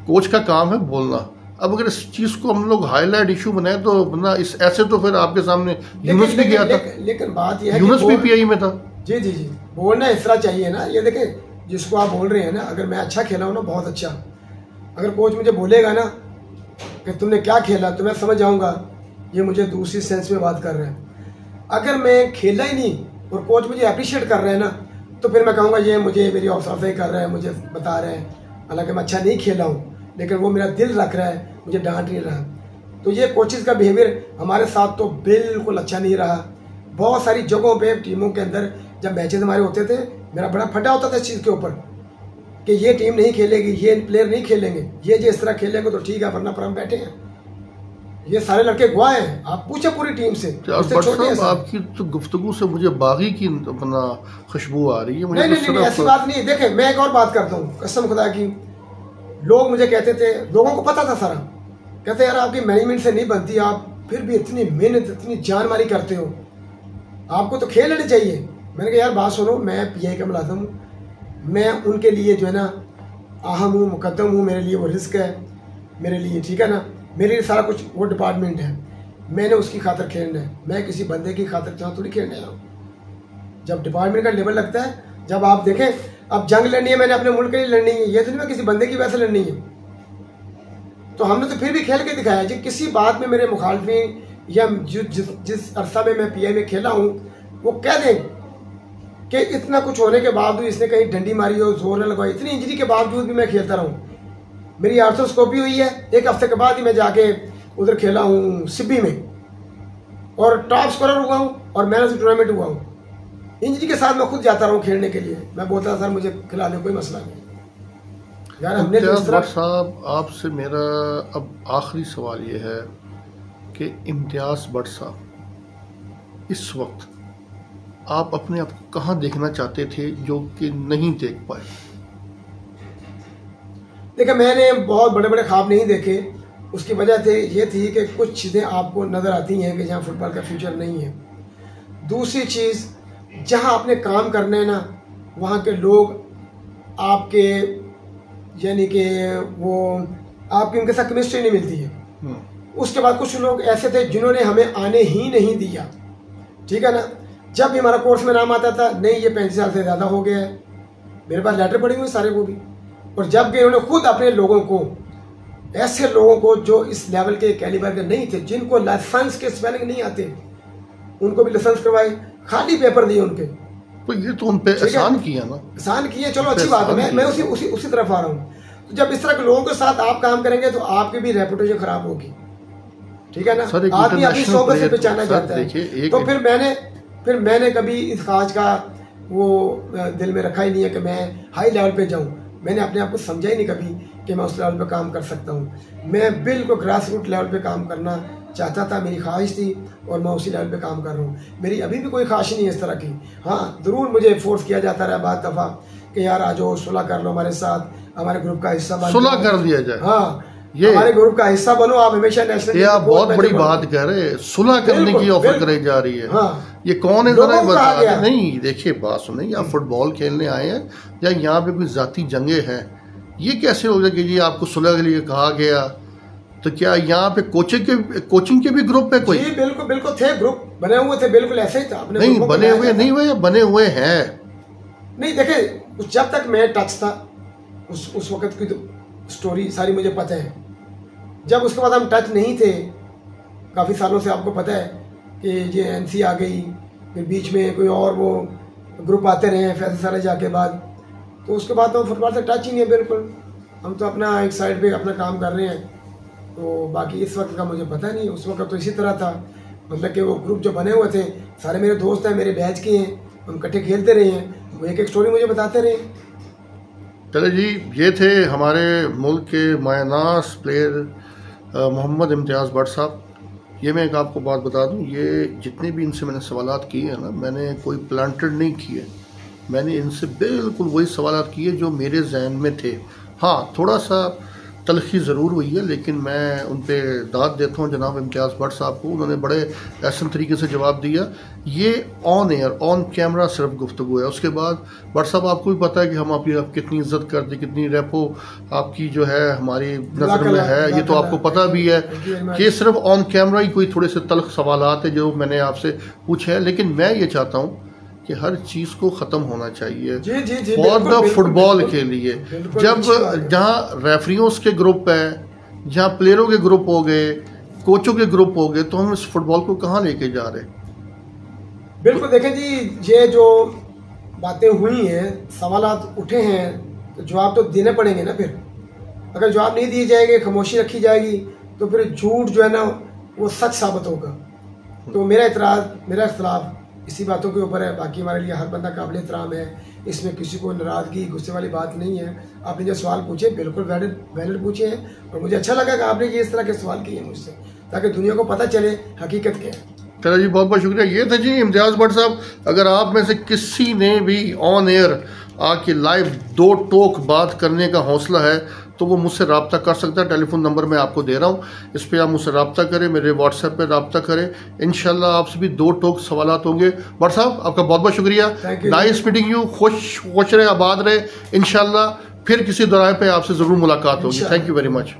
कोच का काम है बोलना। अब अगर इस चीज को हम लोग हाईलाइट इशू बनाए तो ना, इस ऐसे तो फिर आपके सामने यूनुस भी गया था, लेकिन बात यह है यूनुस भी पीआई में था। जी जी जी, बोलना इस तरह चाहिए ना। ये देखें, जिसको आप बोल रहे हैं ना, अगर मैं अच्छा खेला हूँ ना, बहुत अच्छा, अगर कोच मुझे बोलेगा ना कि तुमने क्या खेला, तो मैं समझ जाऊंगा ये मुझे दूसरी सेंस में बात कर रहे हैं। अगर मैं खेला ही नहीं और कोच मुझे अप्रिशिएट कर रहे हैं ना, तो फिर मैं कहूँगा ये मुझे मेरी हौसला कर रहे हैं, मुझे बता रहे हैं, हालांकि मैं अच्छा नहीं खेला हूँ, लेकिन वो मेरा दिल रख रहा है, मुझे डांट नहीं रहा। तो ये कोचेस का बिहेवियर हमारे साथ तो बिल्कुल अच्छा नहीं रहा। बहुत सारी जगहों पे टीमों के अंदर जब मैचेस हमारे होते थे, मेरा बड़ा फटा होता था इस चीज़ के ऊपर कि ये टीम नहीं खेलेगी, ये प्लेयर नहीं खेलेंगे, ये जो इस तरह खेलेंगे तो ठीक है, वरना पर हम बैठे हैं। ये सारे लड़के गवाह हैं, आप पूछे पूरी टीम से। आपकी तो गुफ्तगू से मुझे बागी की अपना खुशबू आ रही है। नहीं, ऐसी बात नहीं। देखें, मैं एक और बात करता हूँ, कसम खुदा की, लोग मुझे कहते थे, लोगों को पता था सारा, कहते यार आपकी मैनेजमेंट से नहीं बनती, आप फिर भी इतनी मेहनत, इतनी जानमारी करते हो, आपको तो खेल लेनी चाहिए। मैंने कहा यार बात सुनो, मैं पीआई का मुलाजिम हूँ, मैं उनके लिए जो है ना अहम हूँ, मुकद्दम हूँ, मेरे लिए वो रिस्क है मेरे लिए, ठीक है ना। मेरे लिए सारा कुछ वो डिपार्टमेंट है, मैंने उसकी खातर खेलना है, मैं किसी बंदे की खातर चाहूँ थोड़ी खेलने आया हूँ। जब डिपार्टमेंट का लेवल लगता है, जब आप देखें अब जंग लड़नी है, मैंने अपने मुल्क के लिए लड़नी है, ये तो नहीं मैं किसी बंदे की वजह से लड़नी है। तो हमने तो फिर भी खेल के दिखाया जी। किसी बात में मेरे मुखालफी या जिस अरसा में मैं पीआई में खेला हूँ वो कह दें कि इतना कुछ होने के बावजूद इसने कहीं डंडी मारी हो, जोर न लगवाई, इतनी इंजरी के बावजूद भी मैं खेलता रहूँ। मेरी आर्थ्रोस्कोपी हुई है, एक हफ्ते के बाद ही मैं जाके उधर खेला हूँ सिब्बी में और टॉप स्कोरर हुआ हूँ और मैन ऑफ द टूर्नामेंट हुआ हूँ। इंजरी के साथ मैं खुद जाता रहा हूँ खेलने के लिए। मैं बोलता सर मुझे खिला दे, कोई मसला नहीं यार। हमने साहब आपसे मेरा अब आखिरी सवाल ये है कि इम्तियाज भट्ट साहब इस वक्त आप अपने आप को कहाँ देखना चाहते थे जो कि नहीं देख पाए? देखिए मैंने बहुत बड़े बड़े ख्वाब नहीं देखे। उसकी वजह ये थी कि कुछ चीज़ें आपको नज़र आती हैं कि जहाँ फुटबॉल का फ्यूचर नहीं है। दूसरी चीज़, जहाँ आपने काम करना है ना वहाँ के लोग आपके यानी कि वो आपकी उनके साथ केमिस्ट्री नहीं मिलती है। उसके बाद कुछ लोग ऐसे थे जिन्होंने हमें आने ही नहीं दिया, ठीक है ना। जब भी हमारा कोर्स में नाम आता था, नहीं ये 35 साल से ज़्यादा हो गया है, मेरे पास लेटर पड़े हुए सारे वो भी। और जब कि उन्होंने खुद अपने लोगों को, ऐसे लोगों को जो इस लेवल के कैलिबर के नहीं थे, जिनको लाइसेंस के स्पेलिंग नहीं आते, उनको भी लाइसेंस करवाए, खाली पेपर दिए उनके। तो ये तो उन पे एहसान किया ना। एहसान किए, चलो अच्छी बात है। मैं उसी तरफ आ रहा हूँ। तो जब इस तरह के लोगों के साथ आप काम करेंगे तो आपकी भी रेपुटेशन खराब होगी, ठीक है ना। आदमी अपनी सोबत से पहचाना जाता है। तो फिर मैंने कभी इस खाज का वो दिल में रखा ही नहीं है कि मैं हाई लेवल पे जाऊं। मैंने अपने आप को समझा ही नहीं कभी कि मैं उस लेवल पे काम कर सकता हूं। मैं बिल्कुल ग्रास रूट लेवल पे काम करना चाहता था, मेरी ख्वाहिश थी और मैं उसी लेवल पे काम कर रहा हूँ। मेरी अभी भी कोई ख्वाहिश नहीं है इस तरह की। हाँ ज़रूर मुझे फोर्स किया जाता रहा बाद दफ़ा कि यार आ जाओ सुलह कर लो हमारे साथ, हमारे ग्रुप का हिस्सा बनो, सुलह कर दिया जाए। हाँ ये हमारे ग्रुप का हिस्सा बनो, आप हमेशा नेशनल। ये आप बहुत बड़ी बात कह रहे हैं, सुलह करने की ऑफर कराई जा रही है। हाँ, ये कौन है जरा बता। नहीं देखिए बात सुनिए, आप फुटबॉल खेलने आए हैं या यहाँ पे कोई जाती जंगे हैं, ये कैसे हो गया कि ये आपको सुलह के लिए कहा गया? तो क्या यहाँ पे कोचिंग के भी ग्रुप है कोई? जी बिल्कुल थे, ग्रुप बने हुए थे, बिल्कुल ऐसे ही था। नहीं बने हुए नहीं हुए, बने हुए हैं। नहीं देखे, जब तक मैं टच था उस वक्त की तो स्टोरी सारी मुझे पता है। जब उसके बाद हम टच नहीं थे काफ़ी सालों से, आपको पता है कि ये एनसी आ गई, फिर बीच में कोई और वो ग्रुप आते रहे फैसल साले जाके बाद, तो उसके बाद तो फुटबॉल से टच ही नहीं है बिल्कुल। हम तो अपना एक साइड पे अपना काम कर रहे हैं। तो बाकी इस वक्त का मुझे पता नहीं। उस वक्त तो इसी तरह था, मतलब कि वो ग्रुप जो बने हुए थे सारे मेरे दोस्त हैं, मेरे बैच के हैं, हम इकट्ठे खेलते रहे हैं, वो एक स्टोरी मुझे बताते रहे। चले जी, ये थे हमारे मुल्क के मायनास प्लेयर मोहम्मद इम्तियाज़ भट्ट साहब। ये मैं एक आपको बात बता दूं, ये जितने भी इनसे मैंने सवालात किए हैं ना, मैंने कोई प्लांटेड नहीं किए, मैंने इनसे बिल्कुल वही सवालात किए जो मेरे जहन में थे। हाँ थोड़ा सा तलखी ज़रूर हुई है, लेकिन मैं उन पर दाद देता हूँ जनाब इम्तियाज़ भट्ट साहब को। उन्होंने बड़े ऐसे तरीके से जवाब दिया। ये ऑन एयर ऑन कैमरा सिर्फ गुफ्तगू है। उसके बाद भट्ट साहब आपको भी पता है कि हम आपकी कितनी इज्जत करते, कितनी रेपो आपकी जो है हमारी नज़र में है, ये तो आपको पता भी है कि सिर्फ ऑन कैमरा ही कोई थोड़े से तल्ख सवालात है जो मैंने आपसे पूछे हैं। लेकिन मैं ये चाहता हूँ कि हर चीज़ को ख़त्म होना चाहिए फॉर द फुटबॉल के लिए। जब जहाँ रेफरियों के ग्रुप है, जहाँ प्लेयरों के ग्रुप हो गए, कोचों के ग्रुप हो गए, तो हम इस फुटबॉल को कहाँ लेके जा रहे? बिल्कुल देखें जी, ये जो बातें हुई हैं, सवालात उठे हैं, तो जवाब तो देने पड़ेंगे ना। फिर अगर जवाब नहीं दिए जाएंगे, खामोशी रखी जाएगी, तो फिर झूठ जो है ना वो सच साबित होगा। तो मेरा इख्तलाफ इसी बातों के ऊपर है। बाकी हमारे लिए हर बंदा काबिल एहतराम है, इसमें किसी को नाराज़गी गुस्से वाली बात नहीं है। आपने जो सवाल पूछे बिल्कुल वैलिड पूछे हैं और मुझे अच्छा लगा कि आपने ये इस तरह के सवाल किए मुझसे, ताकि दुनिया को पता चले हकीकत क्या है। चलो जी, बहुत बहुत शुक्रिया। ये थे जी इम्तियाज़ भट्ट साहब। अगर आप में से किसी ने भी ऑन एयर आके लाइव दो टोक बात करने का हौसला है तो वो मुझसे रब्ता कर सकता है। टेलीफोन नंबर मैं आपको दे रहा हूँ, इस पर आप मुझसे रब्ता करें, मेरे व्हाट्सएप पे रब्ता करें। इंशाल्लाह आपसे भी दो टोक सवालात होंगे। भट्ट साहब आपका बहुत बहुत शुक्रिया, नाइस मीटिंग यू। खुश रहे, आबाद रहे। इंशाल्लाह फिर किसी दौरान पे आपसे ज़रूर मुलाकात होगी। Thank you very much.